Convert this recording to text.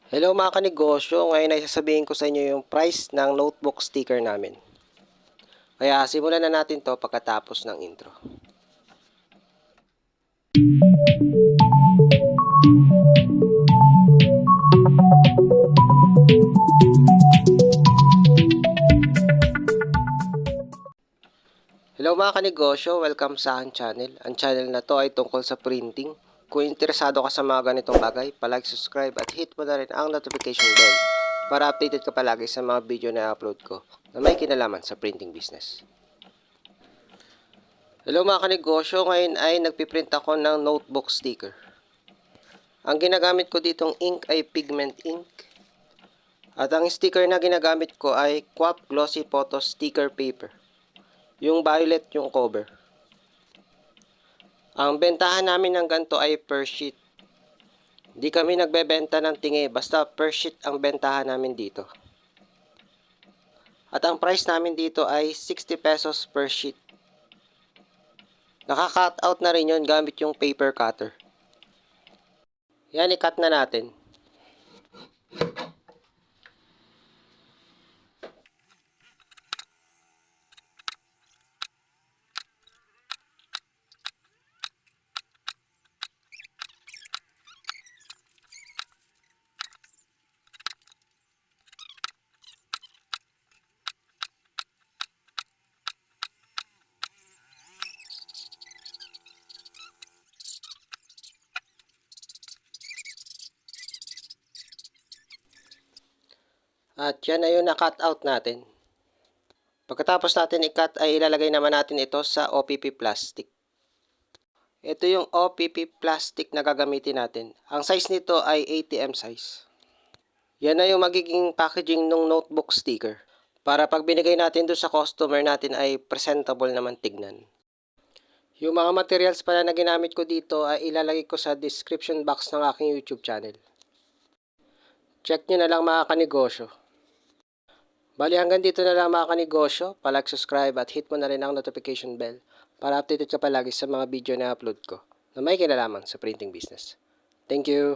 Hello mga kanegosyo, ngayon ay sasabihin ko sa inyo yung price ng notebook sticker namin. Kaya simulan na natin to pagkatapos ng intro. Hello mga kanegosyo, welcome sa aking channel. Ang channel na to ay tungkol sa printing. Kung interesado ka sa mga ganitong bagay, palike, subscribe at hit mo na rin ang notification bell para updated ka palagi sa mga video na upload ko na may kinalaman sa printing business. Hello mga kanegosyo, ngayon ay nagpiprint ako ng notebook sticker. Ang ginagamit ko ditong ink ay pigment ink. At ang sticker na ginagamit ko ay QAP Glossy Photo Sticker Paper. Yung violet yung cover. Ang bentahan namin ng ganito ay per sheet. Di kami nagbebenta ng tingi, basta per sheet ang bentahan namin dito. At ang price namin dito ay 60 pesos per sheet. Naka-cut out na rin yun gamit yung paper cutter. Yan, i-cut na natin. At yan na yung na-cut out natin. Pagkatapos natin i-cut ay ilalagay naman natin ito sa OPP plastic. Ito yung OPP plastic na gagamitin natin. Ang size nito ay ATM size. Yan na yung magiging packaging ng notebook sticker. Para pag binigay natin doon sa customer natin ay presentable naman tignan. Yung mga materials pala na ginamit ko dito ay ilalagay ko sa description box ng aking YouTube channel. Check nyo na lang mga kanegosyo. Bali hanggang dito na lang mga kanegosyo. Palike, subscribe at hit mo na rin ang notification bell para updated ka palagi sa mga video na upload ko na may kinalaman sa printing business. Thank you!